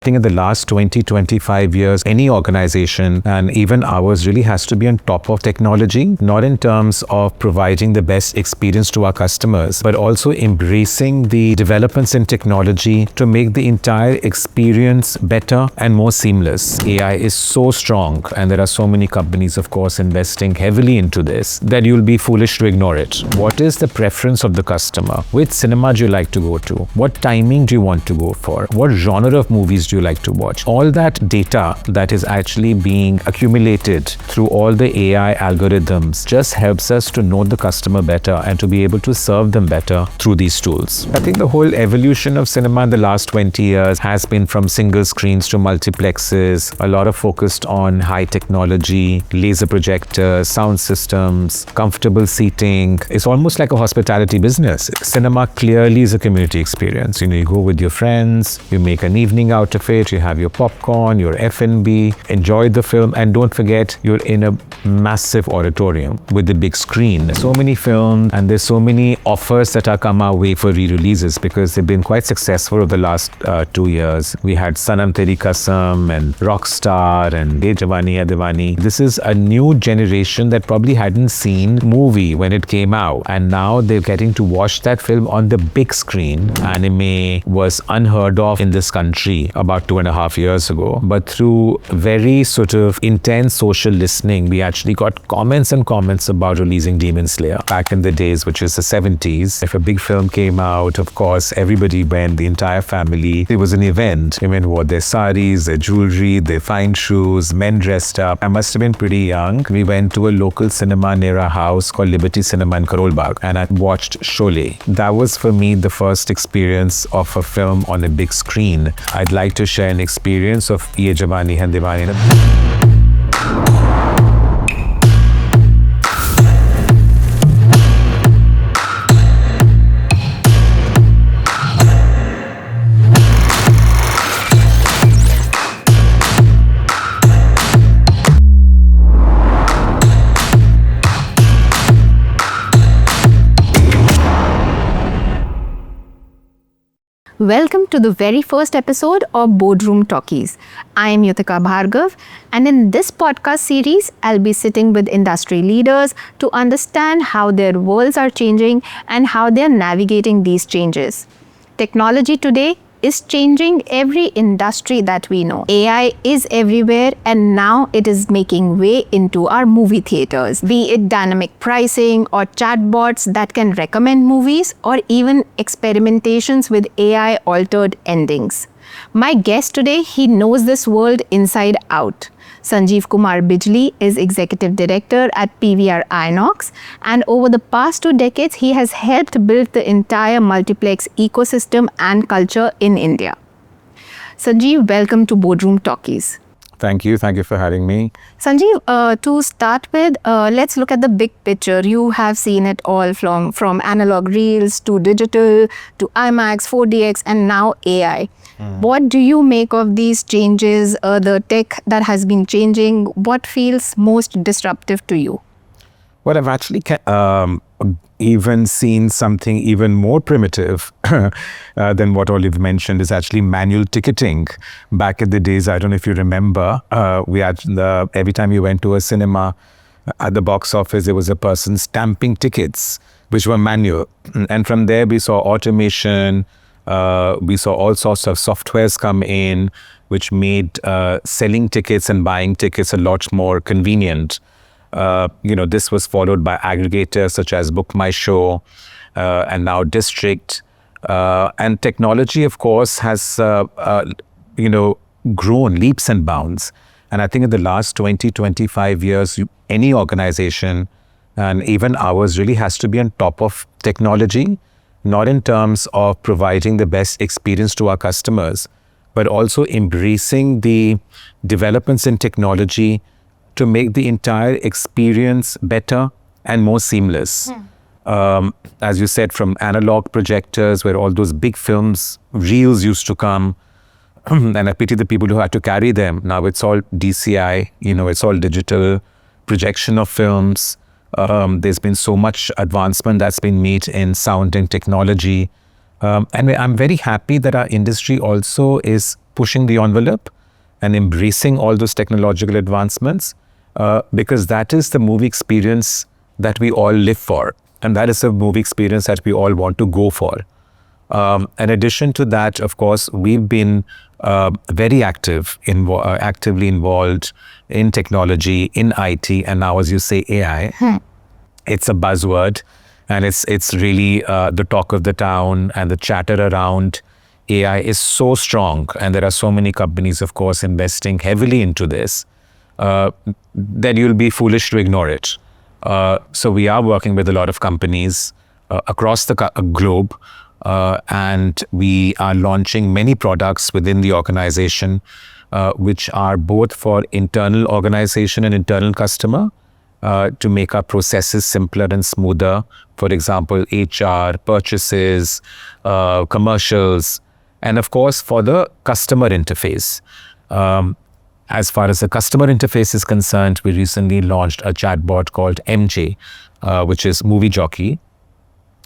I think in the last 20, 25 years, any organization and even ours really has to be on top of technology, not in terms of providing the best experience to our customers, but also embracing the developments in technology to make the entire experience better and more seamless. AI is so strong, and there are so many companies, of course, investing heavily into this, that you'll be foolish to ignore it. What is the preference of the customer? Which cinema do you like to go to? What timing do you want to go for? What genre of movies do you like to watch? All that data that is actually being accumulated through all the AI algorithms just helps us to know the customer better and to be able to serve them better through these tools. I think the whole evolution of cinema in the last 20 years has been from single screens to multiplexes, a lot of focused on high technology, laser projectors, sound systems, comfortable seating. It's almost like a hospitality business. Cinema clearly is a community experience. You go with your friends, you make an evening out of it, you have your popcorn, your F&B, enjoy the film, and don't forget you're in a massive auditorium with the big screen. So many films, and there's so many offers that are come our way for re-releases because they've been quite successful over the last 2 years. We had Sanam Teri Kasam and Rockstar and Ye Jawani Hai Diwani. This is a new generation that probably hadn't seen movie when it came out, and now they're getting to watch that film on the big screen. Anime was unheard of in this country about 2.5 years ago, but through very sort of intense social listening, we actually got comments and comments about releasing Demon Slayer back in the days, which is the 70s. If a big film came out, of course, everybody went, the entire family. It was an event. Women wore their saris, their jewelry, their fine shoes, men dressed up. I must have been pretty young. We went to a local cinema near our house called Liberty Cinema in Karol Bagh, and I watched Sholay. That was for me the first experience of a film on a big screen. I'd like to share an experience of Ye Jawani Hai Diwani. Welcome to the very first episode of Boardroom Talkies. I am Yuthika Bhargava, and in this podcast series, I'll be sitting with industry leaders to understand how their worlds are changing and how they're navigating these changes. Technology today is changing every industry that we know. AI is everywhere, and now it is making way into our movie theaters. Be it dynamic pricing or chatbots that can recommend movies, or even experimentations with AI altered endings. My guest today, he knows this world inside out. Sanjeev Kumar Bijli is Executive Director at PVR INOX, and over the past 2 decades, he has helped build the entire multiplex ecosystem and culture in India. Sanjeev, welcome to Boardroom Talkies. Thank you for having me. Sanjeev, to start with, let's look at the big picture. You have seen it all from analog reels to digital to IMAX, 4DX, and now AI. What do you make of these changes, the tech that has been changing? What feels most disruptive to you? Well, I've actually even seen something even more primitive than what all you've mentioned is actually manual ticketing. Back in the days, I don't know if you remember, we had every time you went to a cinema at the box office, there was a person stamping tickets, which were manual. And from there, we saw automation. We saw all sorts of softwares come in, which made selling tickets and buying tickets a lot more convenient. This was followed by aggregators such as Book My Show and now District. And technology, of course, has grown leaps and bounds. And I think in the last 20, 25 years, any organization, and even ours, really has to be on top of technology, not in terms of providing the best experience to our customers, but also embracing the developments in technology to make the entire experience better and more seamless. As you said, from analog projectors, where all those big films, reels used to come, and I pity the people who had to carry them. Now it's all DCI, it's all digital projection of films. There's been so much advancement that's been made in sound and technology. And I'm very happy that our industry also is pushing the envelope and embracing all those technological advancements, because that is the movie experience that we all live for. And that is a movie experience that we all want to go for. In addition to that, of course, we've been very actively involved in technology, in IT, and now, as you say, AI. It's a buzzword, and it's really the talk of the town, and the chatter around AI is so strong, and there are so many companies, of course, investing heavily into this, that you'll be foolish to ignore it. So we are working with a lot of companies across the globe, and we are launching many products within the organization, which are both for internal organization and internal customer, to make our processes simpler and smoother. For example, HR, purchases, commercials, and of course for the customer interface. As far as the customer interface is concerned, we recently launched a chatbot called MJ, which is Movie Jockey,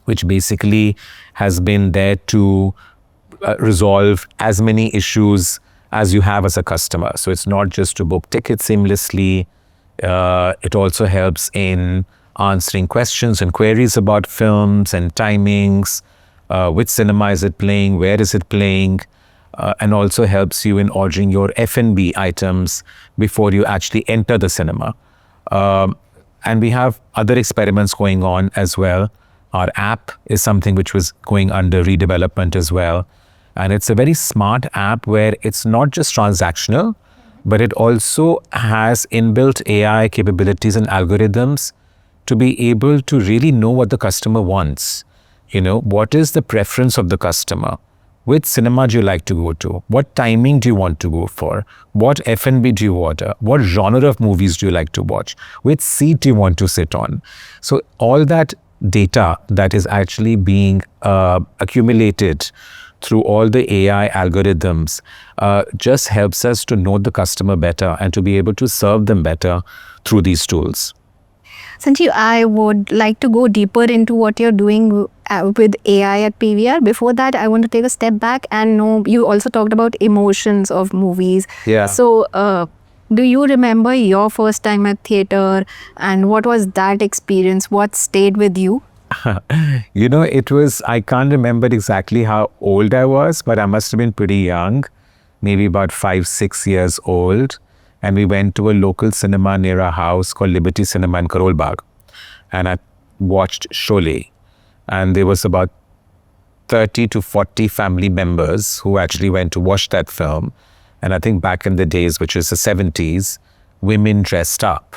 which basically has been there to resolve as many issues as you have as a customer. So it's not just to book tickets seamlessly. It also helps in answering questions and queries about films and timings, which cinema is it playing, where is it playing, and also helps you in ordering your F&B items before you actually enter the cinema. And we have other experiments going on as well. Our app is something which was going under redevelopment as well. And it's a very smart app where it's not just transactional, but it also has inbuilt AI capabilities and algorithms to be able to really know what the customer wants. You know, what is the preference of the customer? Which cinema do you like to go to? What timing do you want to go for? What F&B do you order? What genre of movies do you like to watch? Which seat do you want to sit on? So all that data that is actually being accumulated through all the AI algorithms just helps us to know the customer better and to be able to serve them better through these tools. Sanjeev, I would like to go deeper into what you're doing with AI at PVR. Before that, I want to take a step back and know, you also talked about emotions of movies. Yeah. So, do you remember your first time at theater, and what was that experience? What stayed with you? You know, I can't remember exactly how old I was, but I must have been pretty young, maybe about 5-6 years old. And we went to a local cinema near our house called Liberty Cinema in Karol Bagh. And I watched Sholay. And there was about 30 to 40 family members who actually went to watch that film. And I think back in the days, which is the 70s, women dressed up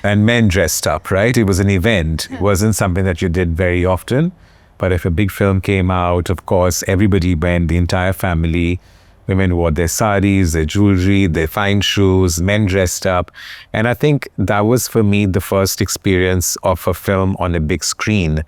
and men dressed up, right? It was an event. It wasn't something that you did very often. But if a big film came out, of course, everybody went, the entire family. Women wore their saris, their jewelry, their fine shoes, men dressed up. And I think that was for me the first experience of a film on a big screen.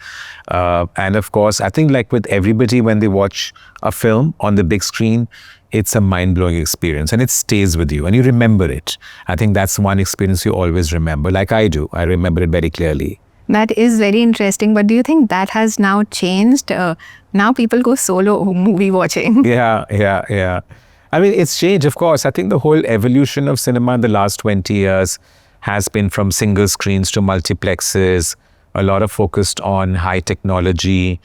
And of course, I think like with everybody, when they watch a film on the big screen, it's a mind-blowing experience and it stays with you and you remember it. I think that's one experience you always remember, like I do. I remember it very clearly. That is very interesting. But do you think that has now changed? Now people go solo movie watching. Yeah. I mean, it's changed, of course. I think the whole evolution of cinema in the last 20 years has been from single screens to multiplexes, a lot of focused on high technology,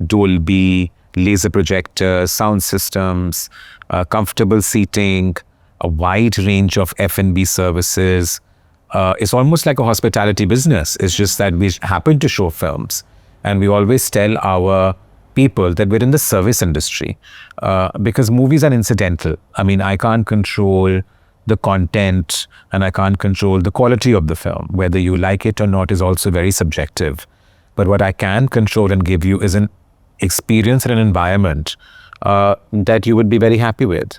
Dolby, laser projectors, sound systems, comfortable seating, a wide range of F&B services. It's almost like a hospitality business. It's just that we happen to show films. And we always tell our people that we're in the service industry because movies are incidental. I mean, I can't control the content and I can't control the quality of the film. Whether you like it or not is also very subjective. But what I can control and give you is an experience and an environment that you would be very happy with.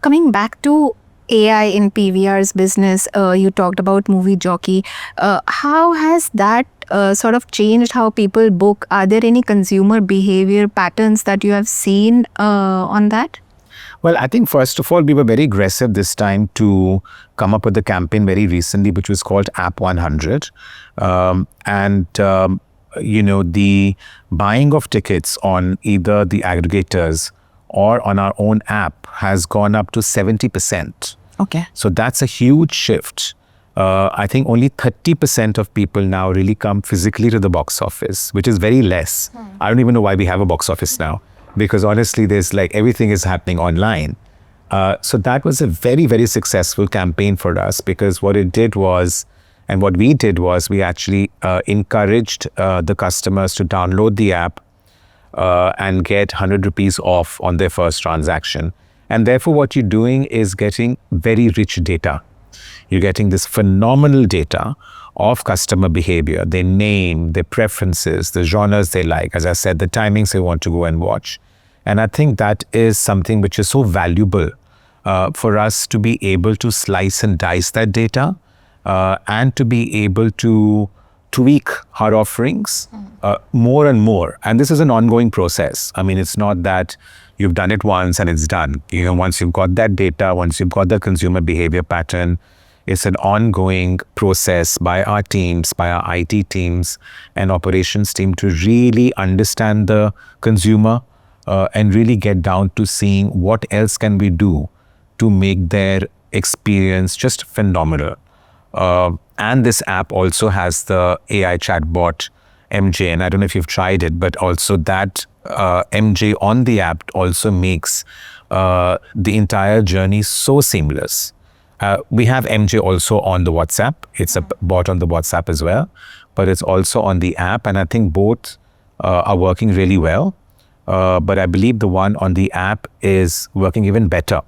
Coming back to AI in PVR's business, you talked about Movie Jockey. How has that sort of changed how people book? Are there any consumer behavior patterns that you have seen on that? Well, I think first of all, we were very aggressive this time to come up with a campaign very recently, which was called App 100. the buying of tickets on either the aggregators or on our own app has gone up to 70%. Okay. So that's a huge shift. I think only 30% of people now really come physically to the box office, which is very less. I don't even know why we have a box office now, because honestly, there's like everything is happening online. So that was a very, very successful campaign for us, because what it did was, and what we did was, we actually encouraged the customers to download the app and get 100 rupees off on their first transaction. And therefore, what you're doing is getting very rich data. You're getting this phenomenal data of customer behavior, their name, their preferences, the genres they like, as I said, the timings they want to go and watch. And I think that is something which is so valuable for us to be able to slice and dice that data and to be able to tweak our offerings more and more. And this is an ongoing process. I mean, it's not that you've done it once and it's done. Once you've got that data, once you've got the consumer behavior pattern, it's an ongoing process by our teams, by our IT teams and operations team to really understand the consumer and really get down to seeing what else can we do to make their experience just phenomenal. And this app also has the AI chatbot MJ, and I don't know if you've tried it, but also that MJ on the app also makes the entire journey so seamless. We have MJ also on the WhatsApp. It's a bot on the WhatsApp as well, but it's also on the app, and I think both are working really well. But I believe the one on the app is working even better.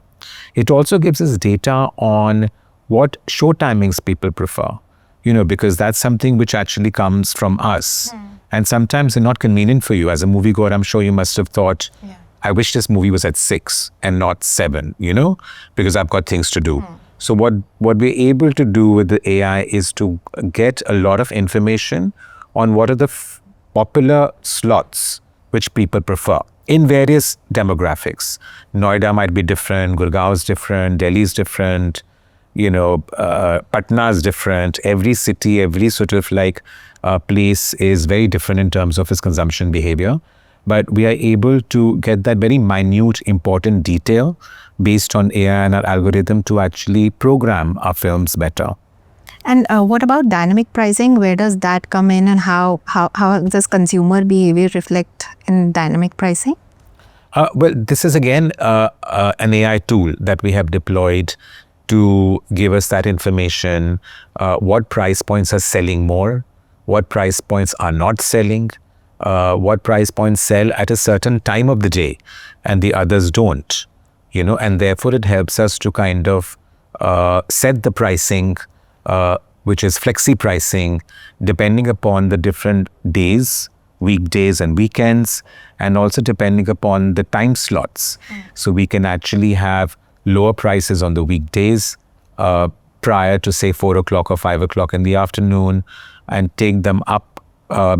It also gives us data on what show timings people prefer, because that's something which actually comes from us. And sometimes they're not convenient for you. As a moviegoer, I'm sure you must have thought, I wish this movie was at 6 and not 7, because I've got things to do. So what we're able to do with the AI is to get a lot of information on what are the popular slots which people prefer in various demographics. Noida might be different, Gurgaon is different, Delhi is different, Patna is different. Every city, every sort of place is very different in terms of its consumption behavior. But we are able to get that very minute, important detail based on AI and our algorithm to actually program our films better. And what about dynamic pricing? Where does that come in, and how does consumer behavior reflect in dynamic pricing? Well, this is again an AI tool that we have deployed to give us that information, what price points are selling more, what price points are not selling, what price points sell at a certain time of the day and the others don't, and therefore it helps us to kind of set the pricing, which is flexi pricing, depending upon the different days, weekdays and weekends, and also depending upon the time slots. So we can actually have lower prices on the weekdays prior to say 4 o'clock or 5 o'clock in the afternoon, and take them up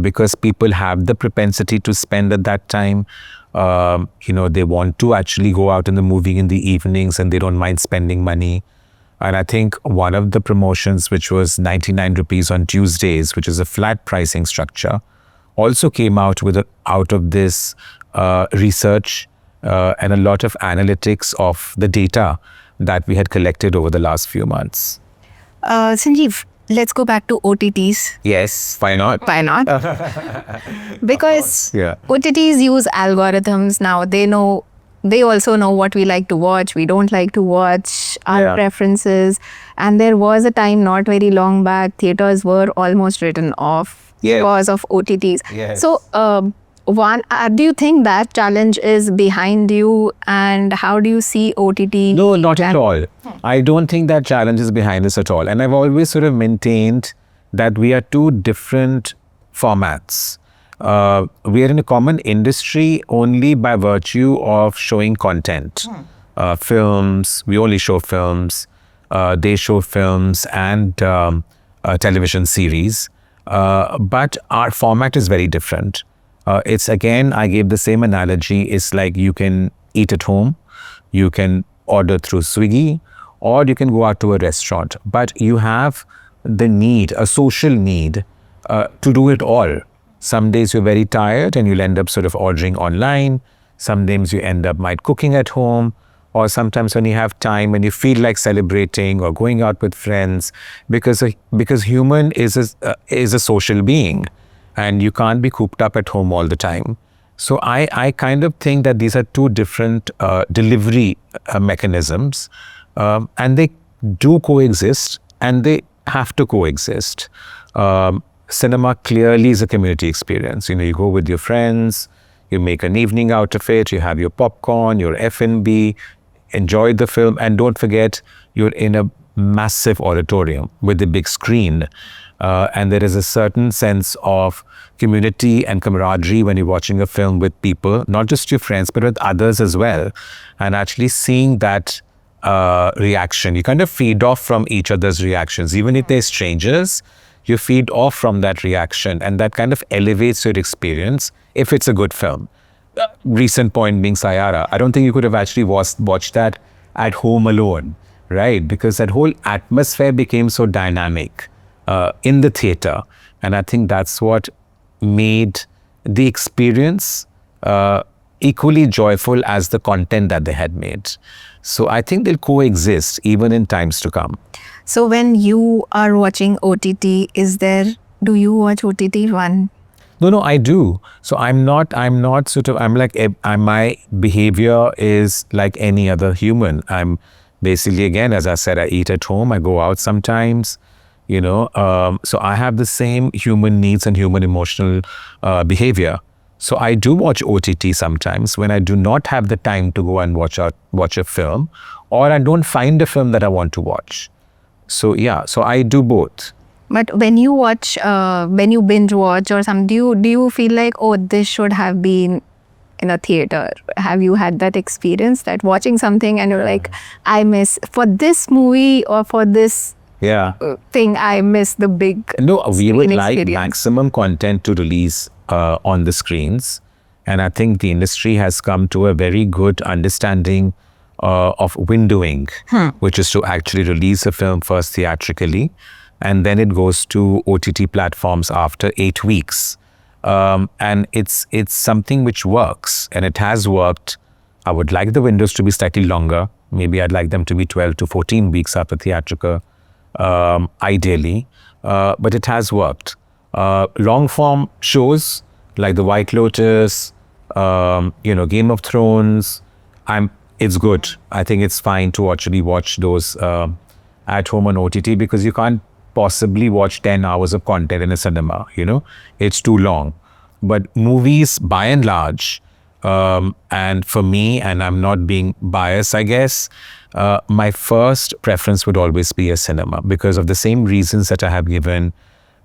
because people have the propensity to spend at that time. They want to actually go out in the movie in the evenings and they don't mind spending money. And I think one of the promotions, which was 99 rupees on Tuesdays, which is a flat pricing structure, also came out of this research and a lot of analytics of the data that we had collected over the last few months. Sanjeev, let's go back to OTTs. Yes, why not? Why not? Because OTTs use algorithms now. They also know what we like to watch, we don't like to watch, our preferences. And there was a time not very long back, theaters were almost written off because of OTTs. Yes. So, do you think that challenge is behind you, and how do you see OTT? No, not at all. I don't think that challenge is behind us at all. And I've always sort of maintained that we are two different formats. We are in a common industry only by virtue of showing content. Films, we only show films. They show films and television series. But our format is very different. It's again, I gave the same analogy. It's like you can eat at home, you can order through Swiggy, or you can go out to a restaurant. But you have the need, a social need, to do it all. Some days you're very tired and you'll end up sort of ordering online. Some days you end up might cooking at home, or sometimes when you have time and you feel like celebrating or going out with friends, because human is a social being, and you can't be cooped up at home all the time. So I kind of think that these are two different delivery mechanisms, and they do coexist, and they have to coexist. Cinema clearly is a community experience. You go with your friends, you make an evening out of it, you have your popcorn, your F&B, enjoy the film, and don't forget you're in a massive auditorium with a big screen. And there is a certain sense of community and camaraderie when you're watching a film with people, not just your friends, but with others as well. And actually seeing that reaction, you kind of feed off from each other's reactions. Even if they're strangers, you feed off from that reaction, and that kind of elevates your experience if it's a good film. Recent point being Sayara. I don't think you could have actually watched that at home alone, right? Because that whole atmosphere became so dynamic in the theater. And I think that's what made the experience equally joyful as the content that they had made. So I think they'll coexist even in times to come. So when you are watching OTT, do you watch OTT one? No, I do. So I'm like, my behavior is like any other human. I'm basically, again, as I said, I eat at home, I go out sometimes, so I have the same human needs and human emotional behavior. So I do watch OTT sometimes when I do not have the time to go and watch a film, or I don't find a film that I want to watch. So yeah, so I do both. But when you watch, when you binge watch or something, do you feel like, oh, this should have been in a theater? Have you had that experience that watching something and you're like, I miss for this movie or for this thing, I miss the big No, we would like experience. maximum content to release on the screens. And I think the industry has come to a very good understanding of windowing, which is to actually release a film first theatrically, and then it goes to OTT platforms after 8 weeks. And it's something which works, and it has worked. I would like the windows to be slightly longer. Maybe I'd like them to be 12 to 14 weeks after theatrical, ideally. But it has worked. Long form shows like The White Lotus, Game of Thrones, it's good. I think it's fine to actually watch those at home on OTT, because you can't possibly watch 10 hours of content in a cinema, it's too long. But movies, by and large, and for me, and I'm not being biased, I guess, my first preference would always be a cinema, because of the same reasons that I have given,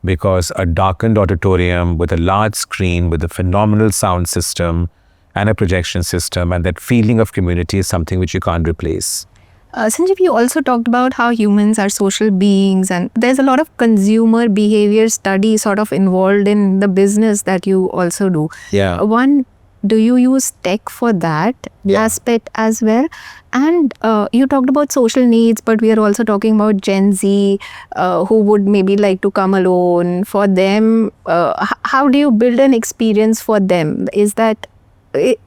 because a darkened auditorium with a large screen, with a phenomenal sound system and a projection system, and that feeling of community is something which you can't replace. Sanjeev, you also talked about how humans are social beings, and there's a lot of consumer behavior study sort of involved in the business that you also do. Yeah. One, do you use tech for that aspect as well? And you talked about social needs, but we are also talking about Gen Z who would maybe like to come alone. For them, how do you build an experience for them?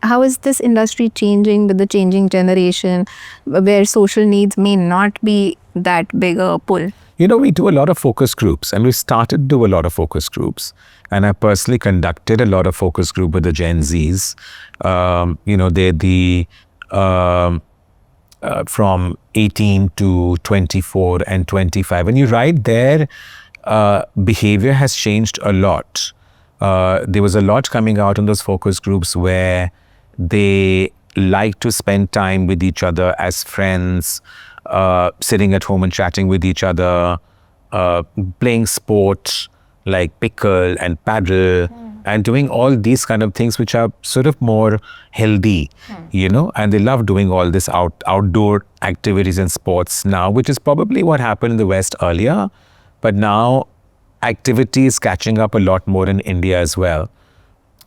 How is this industry changing with the changing generation, where social needs may not be that big a pull? We do a lot of focus groups, and we started to do a lot of focus groups. And I personally conducted a lot of focus group with the Gen Zs. They're from 18 to 24 and 25. And you're right, their behavior has changed a lot. There was a lot coming out in those focus groups where they like to spend time with each other as friends, sitting at home and chatting with each other, playing sport like pickle and paddle, and doing all these kind of things which are sort of more healthy, and they love doing all this outdoor activities and sports now, which is probably what happened in the West earlier. But now activity is catching up a lot more in India as well.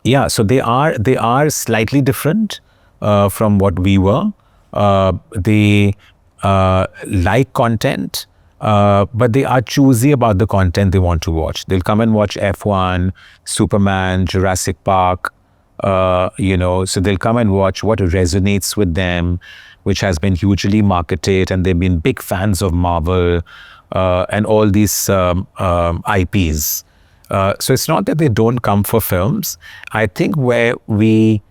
Yeah, so they are slightly different from what we were. They like content, but they are choosy about the content they want to watch. They'll come and watch F1, Superman, Jurassic Park, so they'll come and watch what resonates with them, which has been hugely marketed, and they've been big fans of Marvel and all these IPs. So it's not that they don't come for films. I think where we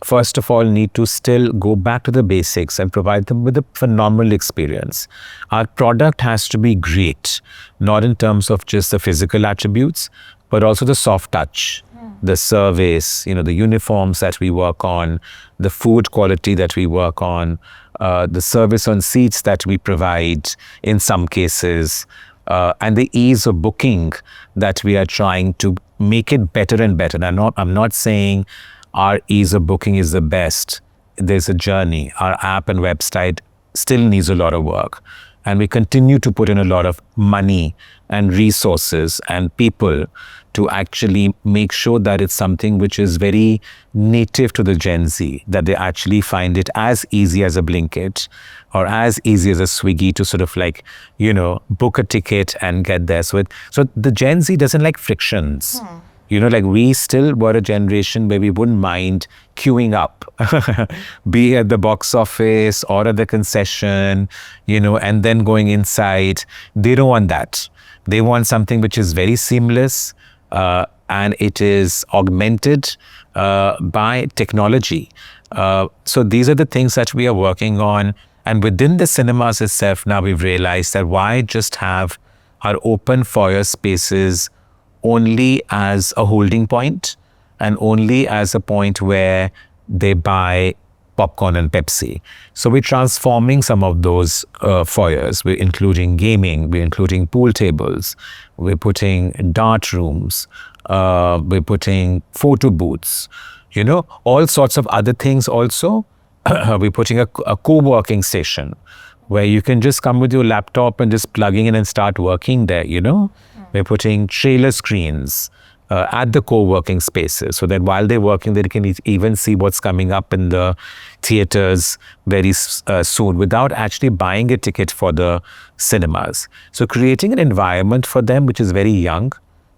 first of all need to still go back to the basics and provide them with a phenomenal experience. Our product has to be great, not in terms of just the physical attributes, but also the soft touch, the service, the uniforms that we work on, the food quality that we work on, the service on seats that we provide in some cases, and the ease of booking that we are trying to make it better and better. I'm not saying our ease of booking is the best. There's a journey. Our app and website still needs a lot of work. And we continue to put in a lot of money and resources and people to actually make sure that it's something which is very native to the Gen Z, that they actually find it as easy as a Blinkit or as easy as a Swiggy to sort of book a ticket and get there. So the Gen Z doesn't like frictions. We still were a generation where we wouldn't mind queuing up, be at the box office or at the concession, and then going inside. They don't want that. They want something which is very seamless, and it is augmented by technology. So these are the things that we are working on. And within the cinemas itself, now we've realized that why just have our open foyer spaces only as a holding point and only as a point where they buy popcorn and Pepsi. So we're transforming some of those foyers. We're including gaming, we're including pool tables, we're putting dart rooms, we're putting photo booths, all sorts of other things also. We're putting a co-working station where you can just come with your laptop and just plugging in and start working there, We're putting trailer screens at the co-working spaces so that while they're working, they can even see what's coming up in the theaters very soon without actually buying a ticket for the cinemas. So creating an environment for them which is very young,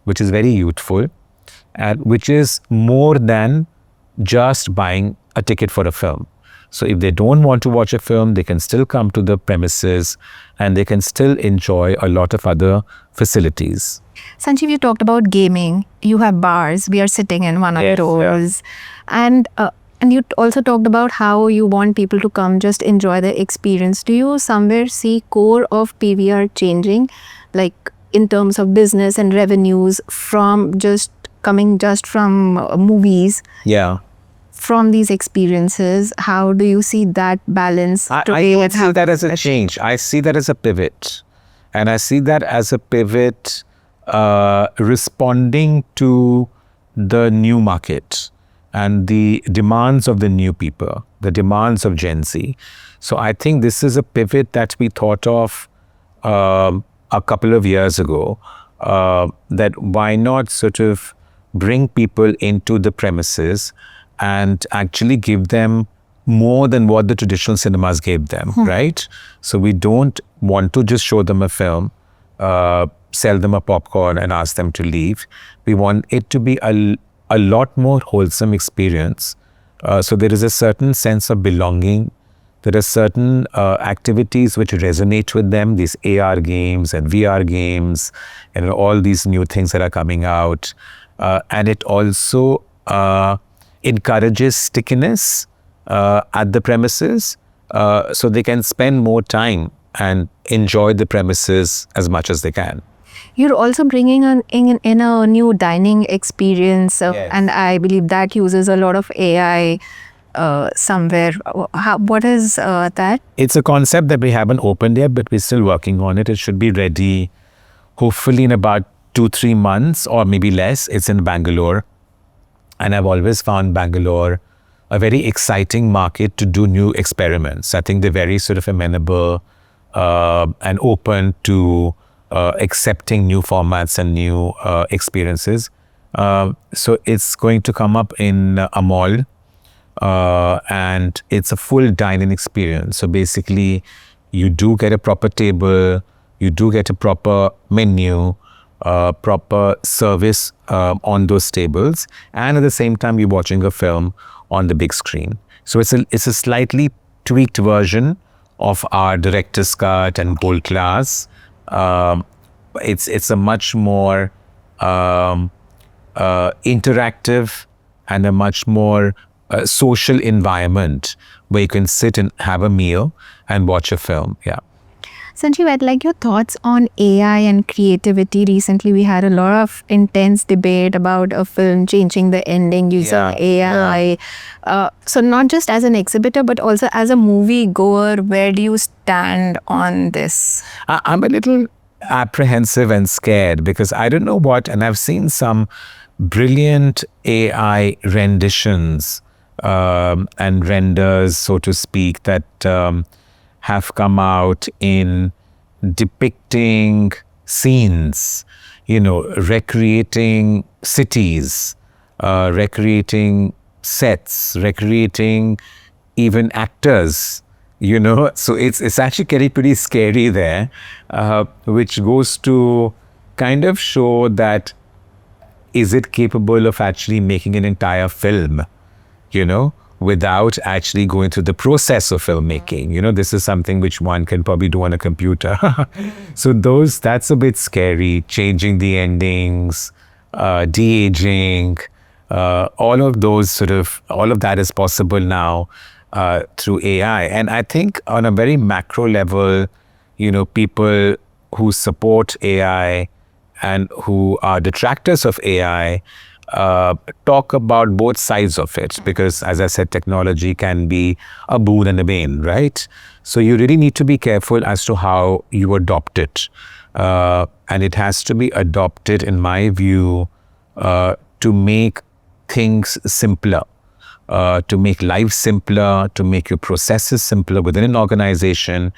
which is very youthful, and which is more than just buying a ticket for a film. So if they don't want to watch a film, they can still come to the premises and they can still enjoy a lot of other facilities. Sanjeev, you talked about gaming. You have bars. We are sitting in one of those. And you also talked about how you want people to come just enjoy the experience. Do you somewhere see core of PVR changing, like in terms of business and revenues from just coming from movies? Yeah. From these experiences, how do you see that balance? I see that as a change. I see that as a pivot. And I see that as a pivot responding to the new market and the demands of the new people, the demands of Gen Z. So I think this is a pivot that we thought of a couple of years ago, that why not sort of bring people into the premises and actually give them more than what the traditional cinemas gave them, right? So we don't want to just show them a film, sell them a popcorn and ask them to leave. We want it to be a lot more wholesome experience. So there is a certain sense of belonging. There are certain activities which resonate with them, these AR games and VR games and all these new things that are coming out. And it also encourages stickiness at the premises, so they can spend more time and enjoy the premises as much as they can. You're also bringing in a new dining experience, and I believe that uses a lot of AI somewhere. What is that? It's a concept that we haven't opened yet, but we're still working on it. It should be ready hopefully in about 2-3 months or maybe less. It's in Bangalore. And I've always found Bangalore a very exciting market to do new experiments. I think they're very sort of amenable and open to accepting new formats and new experiences. So it's going to come up in a mall, and it's a full dine-in experience. So basically, you do get a proper table, you do get a proper menu, proper service on those tables, and at the same time you're watching a film on the big screen. So it's a slightly tweaked version of our director's cut and gold class. It's a much more interactive and a much more social environment where you can sit and have a meal and watch a film. Yeah. Sanjeev, I'd like your thoughts on AI and creativity. Recently, we had a lot of intense debate about a film changing the ending using AI. So not just as an exhibitor, but also as a movie goer, where do you stand on this? I'm a little apprehensive and scared because I don't know what, and I've seen some brilliant AI renditions and renders, so to speak, that have come out in depicting scenes, recreating cities, recreating sets, recreating even actors, So it's actually getting pretty scary there, which goes to kind of show that is it capable of actually making an entire film, without actually going through the process of filmmaking. This is something which one can probably do on a computer. So that's a bit scary, changing the endings, de-aging, all of that is possible now through AI. And I think on a very macro level, people who support AI and who are detractors of AI talk about both sides of it, because as I said, technology can be a boon and a bane, right? So you really need to be careful as to how you adopt it. And it has to be adopted, in my view, to make things simpler, to make life simpler, to make your processes simpler within an organization.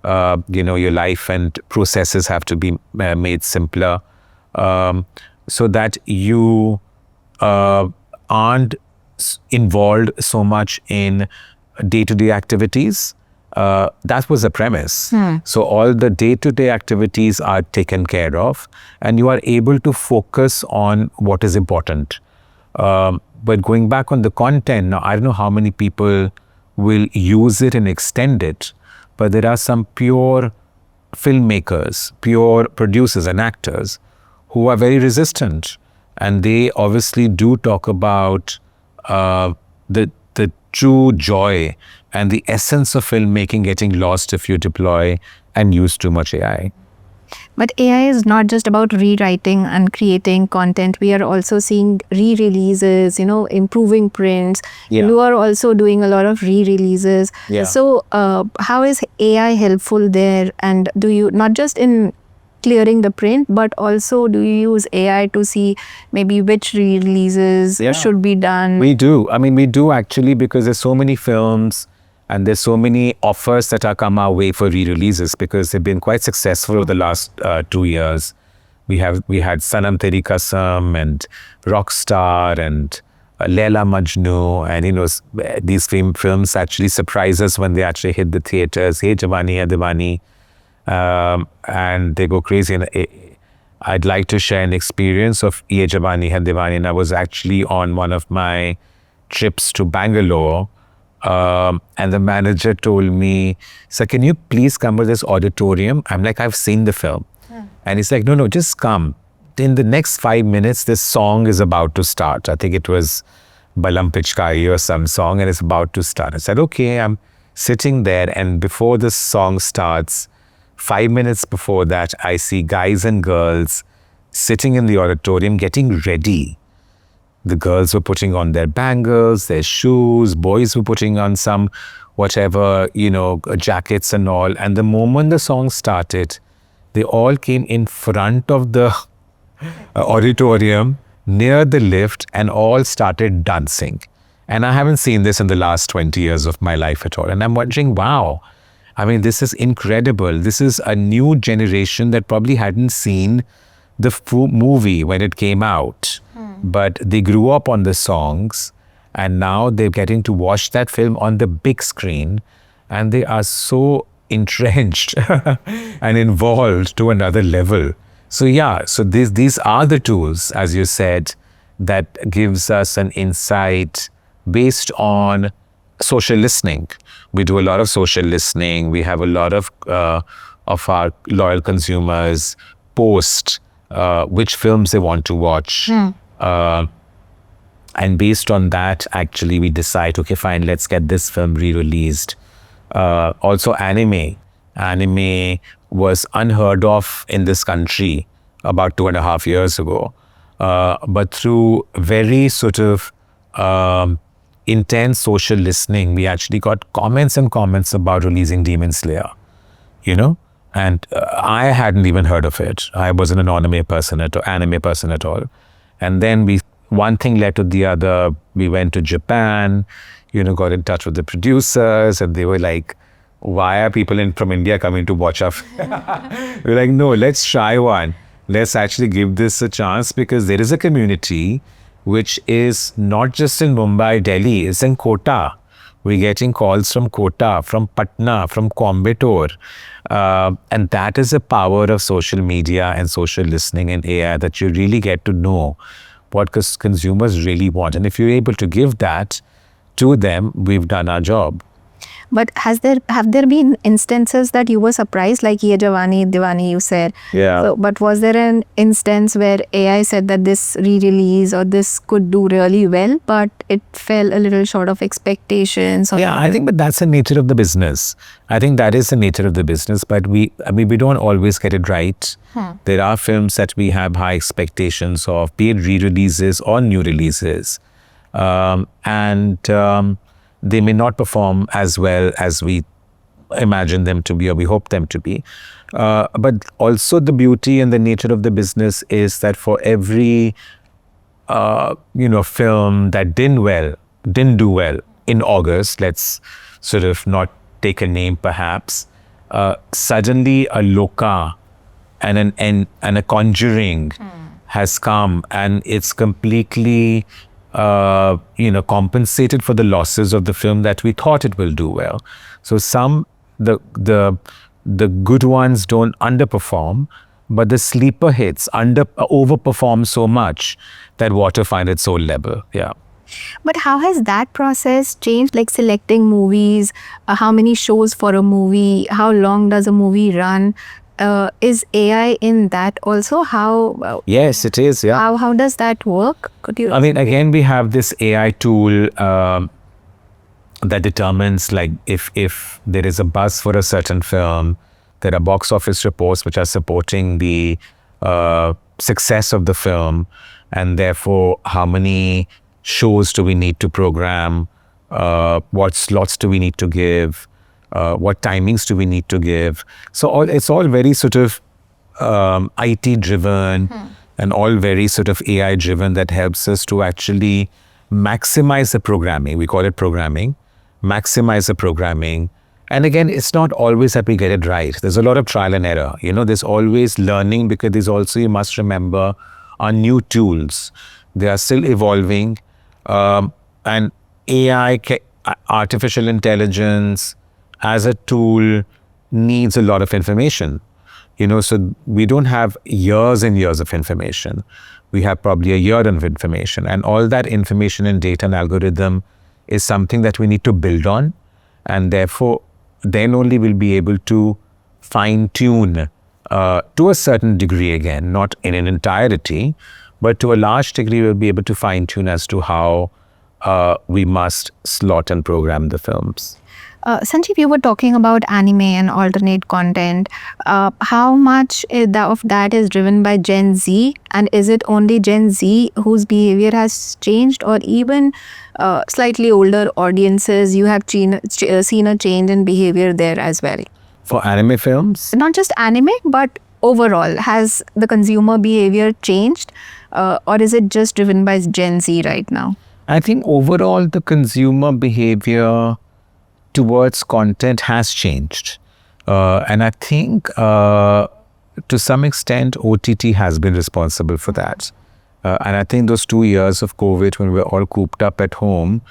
Your life and processes have to be made simpler, so that you aren't involved so much in day-to-day activities. That was the premise. So all the day-to-day activities are taken care of, and you are able to focus on what is important. But going back on the content, now I don't know how many people will use it and extend it, but there are some pure filmmakers, pure producers and actors who are very resistant. And they obviously do talk about the true joy and the essence of filmmaking getting lost if you deploy and use too much AI. But AI is not just about rewriting and creating content. We are also seeing re-releases, improving prints. Yeah. You are also doing a lot of re-releases. Yeah. So how is AI helpful there? And do you, not just in clearing the print, but also do you use AI to see maybe which re-releases should be done? We do. We do actually, because there's so many films and there's so many offers that are come our way for re-releases, because they've been quite successful over the last 2 years. We had Sanam Teri Kasam and Rockstar and Laila Majnu, and these films actually surprise us when they actually hit the theaters. Hey Jawani Hai Diwani. And they go crazy. And I'd like to share an experience of Ye Jawani Hai Diwani. And I was actually on one of my trips to Bangalore, and the manager told me, "Sir, can you please come to this auditorium?" I'm like, "I've seen the film." And he's like, no, just come. In the next 5 minutes, this song is about to start. I think it was Balam Pichkai or some song, and it's about to start. I said, okay. I'm sitting there, and before the song starts, 5 minutes before that, I see guys and girls sitting in the auditorium getting ready. The girls were putting on their bangles, their shoes, boys were putting on some whatever, jackets and all. And the moment the song started, they all came in front of the auditorium near the lift and all started dancing. And I haven't seen this in the last 20 years of my life at all. And I'm wondering, wow, this is incredible. This is a new generation that probably hadn't seen the movie when it came out. But they grew up on the songs, and now they're getting to watch that film on the big screen, and they are so entrenched and involved to another level. So yeah, so these are the tools, as you said, that gives us an insight based on social listening. We do a lot of social listening. We have a lot of our loyal consumers post which films they want to watch. And based on that, actually, we decide, okay, fine, let's get this film re-released. Also, anime. Anime was unheard of in this country about 2.5 years ago. But through very sort of intense social listening, we actually got comments and comments about releasing Demon Slayer, you know? And I hadn't even heard of it. I wasn't an anime person at all. And then one thing led to the other. We went to Japan, got in touch with the producers, and they were like, why are people from India coming to watch our We're like, no, let's try one. Let's actually give this a chance, because there is a community which is not just in Mumbai, Delhi, it's in Kota. We're getting calls from Kota, from Patna, from Coimbatore. And that is the power of social media and social listening and AI, that you really get to know what consumers really want. And if you're able to give that to them, we've done our job. But have there been instances that you were surprised, like Ye Jawani Diwani, you said? Yeah. So, but was there an instance where AI said that this re-release or this could do really well, but it fell a little short of expectations? Yeah, I think, but that's the nature of the business. I think that is the nature of the business, but we don't always get it right. There are films that we have high expectations of, be it re-releases or new releases. They may not perform as well as we imagine them to be or we hope them to be. But also the beauty and the nature of the business is that for every film that didn't do well in August, let's sort of not take a name perhaps, suddenly a Loka and a Conjuring has come, and it's completely compensated for the losses of the film that we thought it will do well. So the good ones don't underperform, but the sleeper hits overperform so much that water find its soul level. Yeah. But how has that process changed, like selecting movies, how many shows for a movie, how long does a movie run? Is AI in that also? How? Yes, it is. Yeah. How does that work? Could you? I mean, again, we have this AI tool that determines, like, if there is a buzz for a certain film, there are box office reports which are supporting the success of the film, and therefore how many shows do we need to program, what slots do we need to give, what timings do we need to give. So it's all very sort of IT driven and all very sort of AI driven, that helps us to actually maximize the programming. We call it programming, maximize the programming. And again, it's not always that we get it right. There's a lot of trial and error. There's always learning, because there's also, you must remember, are new tools. They are still evolving. And AI, artificial intelligence, as a tool, needs a lot of information. So we don't have years and years of information. We have probably a year of information. And all that information and data and algorithm is something that we need to build on. And therefore, then only we'll be able to fine-tune to a certain degree, again, not in an entirety, but to a large degree, we'll be able to fine-tune as to how we must slot and program the films. Sanjeev, you were talking about anime and alternate content. How much of that is driven by Gen Z? And is it only Gen Z whose behavior has changed, or even slightly older audiences, you have seen a change in behavior there as well? For anime films? Not just anime, but overall, has the consumer behavior changed, or is it just driven by Gen Z right now? I think overall the consumer behavior towards content has changed. And I think to some extent OTT has been responsible for that. And I think those 2 years of COVID, when we were all cooped up at home,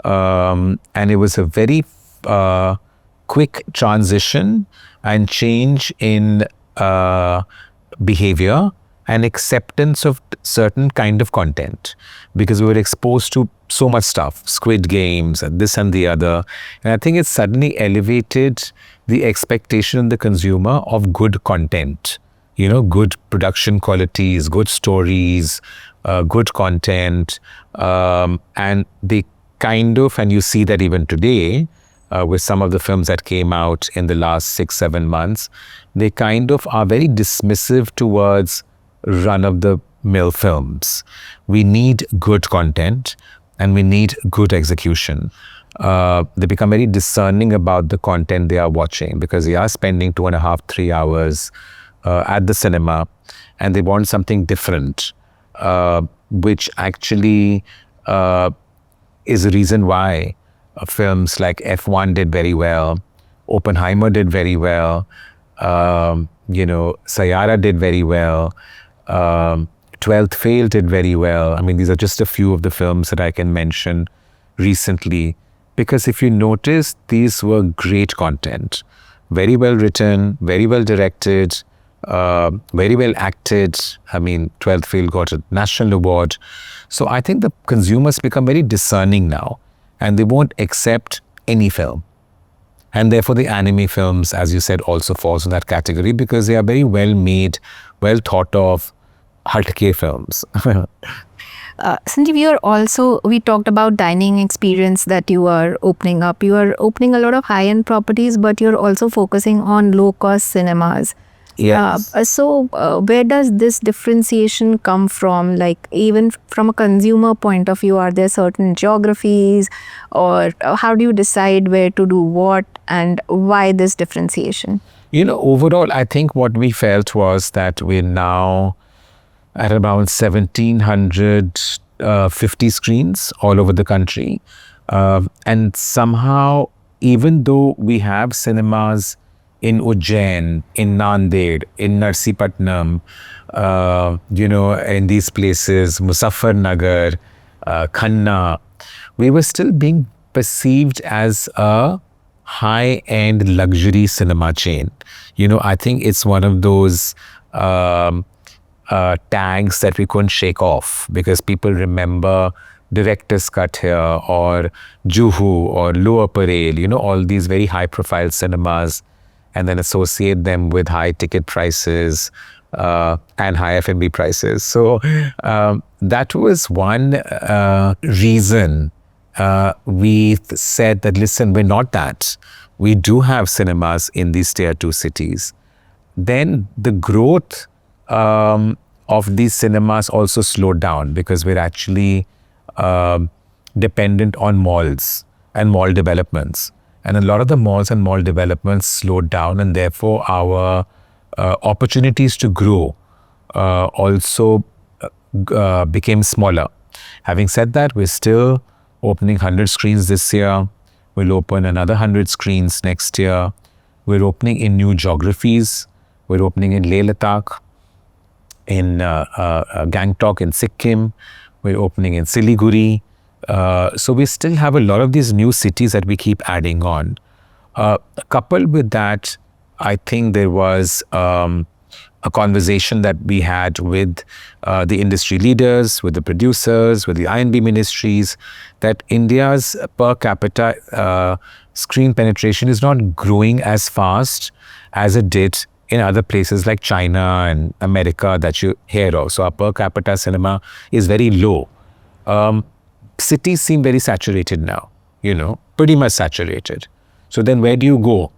and it was a very quick transition and change in behavior and acceptance of certain kind of content, because we were exposed to so much stuff, Squid Games and this and the other. And I think it suddenly elevated the expectation of the consumer of good content, good production qualities, good stories, good content. And they and you see that even today, with some of the films that came out in the last 6-7 months, they are very dismissive towards run-of-the-mill films. We need good content and we need good execution. They become very discerning about the content they are watching, because they are spending 2.5-3 hours at the cinema, and they want something different, which actually is the reason why films like F1 did very well, Oppenheimer did very well, Sayara did very well, 12th Fail did very well. I mean, these are just a few of the films that I can mention recently, because if you notice, these were great content, very well written, very well directed, very well acted. I mean, 12th Fail got a national award. So I think the consumers become very discerning now, and they won't accept any film. And therefore the anime films, as you said, also falls in that category, because they are very well made, well thought of, hatke films. Sanjeev, we talked about dining experience that you are opening up. You are opening a lot of high-end properties, but you're also focusing on low-cost cinemas. Yes. Where does this differentiation come from? Like, even from a consumer point of view, are there certain geographies, or how do you decide where to do what, and why this differentiation? Overall, I think what we felt was that we're now at around 1,750 screens all over the country. And somehow, even though we have cinemas in Ujjain, in Nanded, in Narsipatnam, in these places, Muzaffarnagar, Khanna, we were still being perceived as a high-end luxury cinema chain. I think it's one of those tags that we couldn't shake off, because people remember Director's Cut here, or Juhu, or Lower Parel, all these very high-profile cinemas, and then associate them with high ticket prices and high F&B prices. So that was one reason we said that, listen, we're not that. We do have cinemas in these tier 2 cities. Then the growth of these cinemas also slowed down, because we're actually dependent on malls and mall developments. And a lot of the malls and mall developments slowed down, and therefore our opportunities to grow also became smaller. Having said that, we're still opening 100 screens this year. We'll open another 100 screens next year. We're opening in new geographies. We're opening in Leh Ladakh, in Gangtok in Sikkim. We're opening in Siliguri. So we still have a lot of these new cities that we keep adding on. Coupled with that, I think there was a conversation that we had with the industry leaders, with the producers, with the I&B ministries, that India's per capita screen penetration is not growing as fast as it did in other places like China and America that you hear of. So our per capita cinema is very low. Cities seem very saturated now, pretty much saturated. So then where do you go?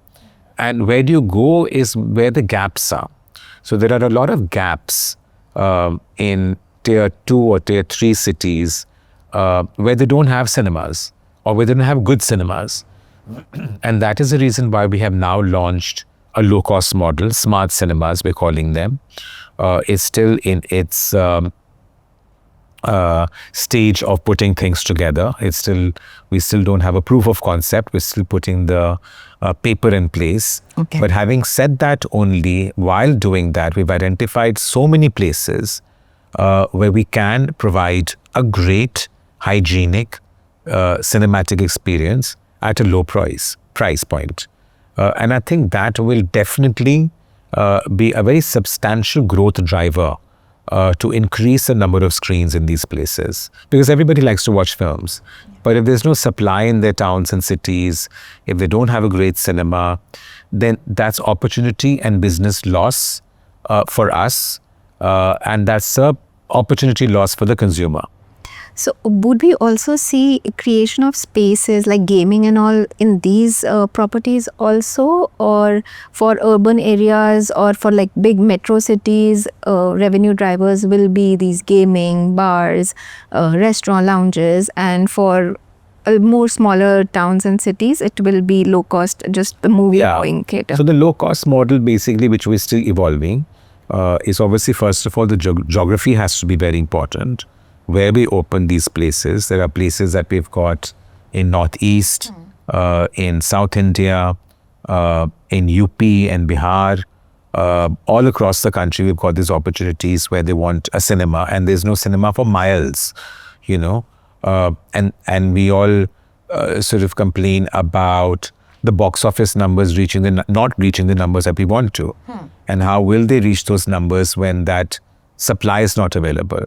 And where do you go is where the gaps are. So there are a lot of gaps in tier 2 or tier 3 cities where they don't have cinemas, or where they don't have good cinemas. And that is the reason why we have now launched a low-cost model, smart cinemas, we're calling them. It's still in its stage of putting things together. We still don't have a proof of concept. We're still putting the paper in place. Okay. But having said that, only while doing that, we've identified so many places where we can provide a great, hygienic, cinematic experience at a low price point. And I think that will definitely be a very substantial growth driver to increase the number of screens in these places. Because everybody likes to watch films. But if there's no supply in their towns and cities, if they don't have a great cinema, then that's opportunity and business loss for us. And that's a opportunity loss for the consumer. So would we also see creation of spaces like gaming and all in these properties also, or for urban areas or for like big metro cities, revenue drivers will be these gaming, bars, restaurant lounges, and for more smaller towns and cities, it will be low cost, just the movie going theater. So the low cost model basically, which we're still evolving, is obviously, first of all, the geography has to be very important. Where we open these places, there are places that we've got in Northeast, in South India, in UP and Bihar, all across the country. We've got these opportunities where they want a cinema, and there's no cinema for miles, you know. And we all sort of complain about the box office numbers not reaching the numbers that we want to. And how will they reach those numbers when that supply is not available?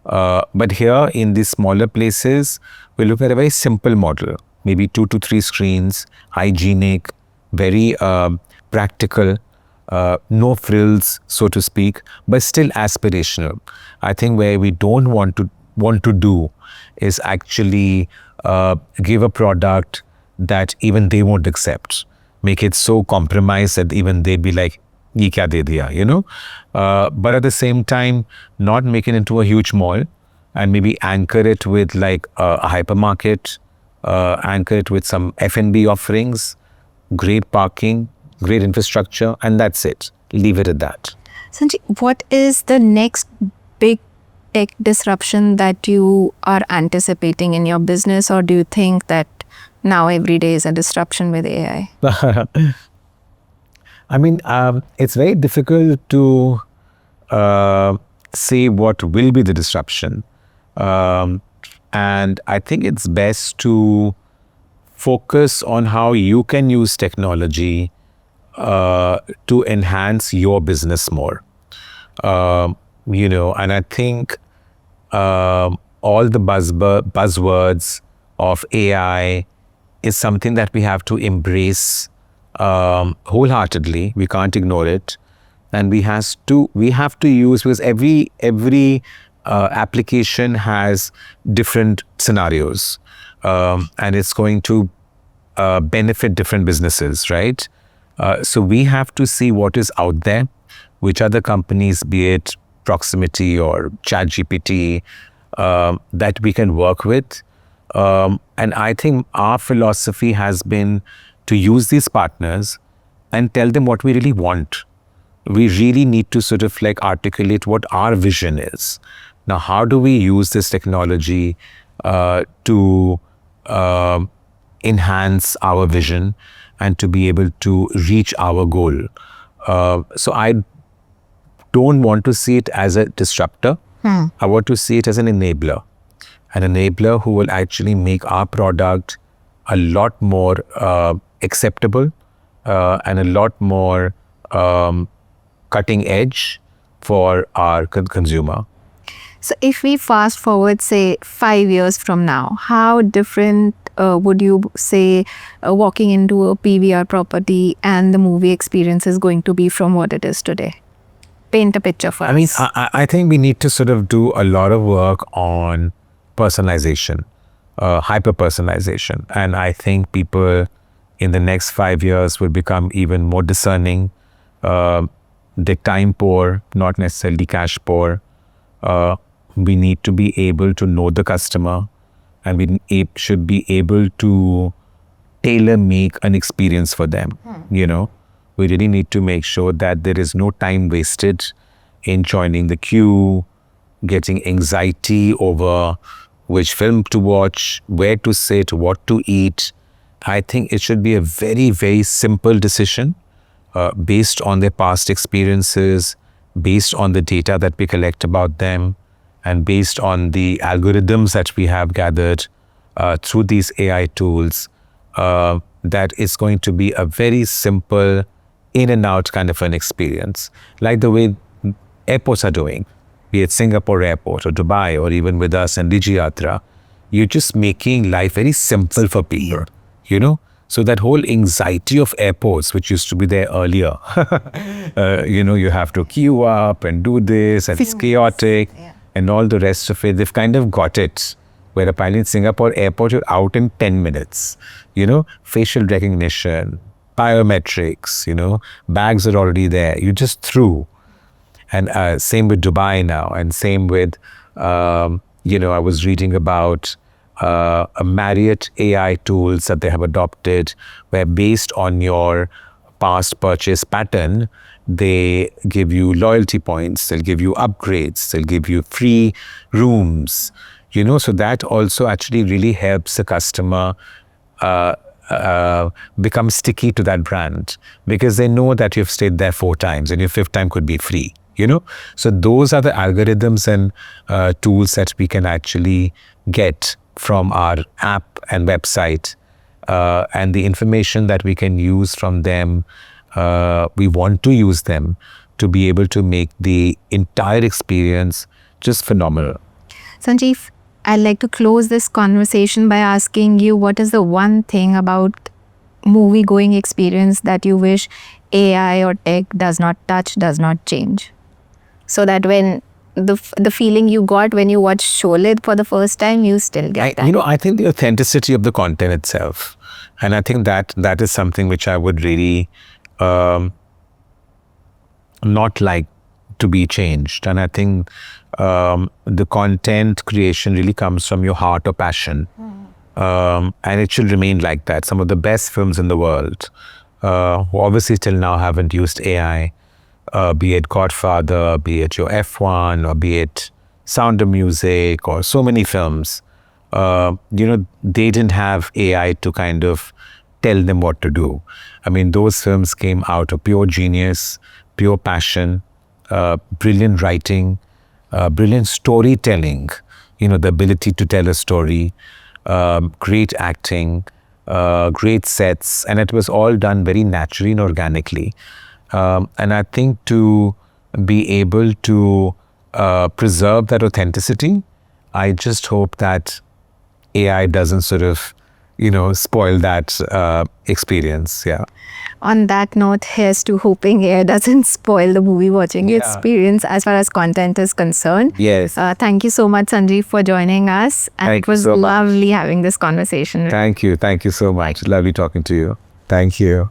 But here in these smaller places, we look at a very simple model, maybe 2 to 3 screens, hygienic, very practical, no frills, so to speak, but still aspirational. I think where we don't want to do is actually give a product that even they won't accept, make it so compromised that even they'd be like, ye kya de diya, you know. But at the same time, not make it into a huge mall, and maybe anchor it with like a hypermarket, anchor it with some F&B offerings, great parking, great infrastructure, and that's it. Leave it at that. Sanjeev, what is the next big tech disruption that you are anticipating in your business, or do you think that now every day is a disruption with AI? I mean, it's very difficult to say what will be the disruption. And I think it's best to focus on how you can use technology to enhance your business more. You know, and I think all the buzzwords of AI is something that we have to embrace wholeheartedly. We can't ignore it, and we have to use, because every application has different scenarios, and it's going to benefit different businesses, right? So we have to see what is out there, which other companies, be it Proximity or ChatGPT, that we can work with. And I think our philosophy has been to use these partners and tell them what we really want. We really need to sort of like articulate what our vision is. Now, how do we use this technology to enhance our vision and to be able to reach our goal? So I don't want to see it as a disruptor. I want to see it as an enabler who will actually make our product a lot more acceptable and a lot more cutting edge for our consumer. So if we fast forward, say 5 years from now, how different would you say walking into a PVR property and the movie experience is going to be from what it is today? Paint a picture for us. I mean, I think we need to sort of do a lot of work on personalization, hyper-personalization. And I think people in the next 5 years will become even more discerning. They're time poor, not necessarily cash poor. We need to be able to know the customer, and we should be able to tailor make an experience for them. You know, we really need to make sure that there is no time wasted in joining the queue, getting anxiety over which film to watch, where to sit, what to eat. I think it should be a very, very simple decision based on their past experiences, based on the data that we collect about them, and based on the algorithms that we have gathered through these AI tools. that it's going to be a very simple in and out kind of an experience, like the way airports are doing, be it Singapore airport or Dubai or even with us and Yatra. You're just making life very simple for people, you know? So that whole anxiety of airports, which used to be there earlier, you have to queue up and do this, and it's chaotic and all the rest of it. They've kind of got it. Where apparently in Singapore airport, you're out in 10 minutes, facial recognition, biometrics, bags are already there. You just through. And same with Dubai now, and same with, I was reading about a Marriott AI tools that they have adopted, where based on your past purchase pattern, they give you loyalty points, they'll give you upgrades, they'll give you free rooms, so that also actually really helps the customer become sticky to that brand, because they know that you've stayed there 4 times and your 5th time could be free. So those are the algorithms and tools that we can actually get from our app and website, and the information that we can use from them. We want to use them to be able to make the entire experience just phenomenal. Sanjeev, I'd like to close this conversation by asking you, what is the one thing about movie-going experience that you wish AI or tech does not touch, does not change? So that when the feeling you got when you watched Sholay for the first time, you still get that. I think the authenticity of the content itself. And I think that is something which I would really not like to be changed. And I think the content creation really comes from your heart or passion. And it should remain like that. Some of the best films in the world, who obviously till now haven't used AI, be it Godfather, be it your F1, or be it Sound of Music, or so many films, they didn't have AI to kind of tell them what to do. I mean, those films came out of pure genius, pure passion, brilliant writing, brilliant storytelling, the ability to tell a story, great acting, great sets, and it was all done very naturally and organically. And I think to be able to preserve that authenticity, I just hope that AI doesn't sort of, spoil that experience. Yeah. On that note, here's to hoping AI doesn't spoil the movie watching experience as far as content is concerned. Yes. Thank you so much, Sanjeev, for joining us. And Thank it was you so much. lovely having this conversation. Thank you. Thank you so much. Lovely talking to you. Thank you.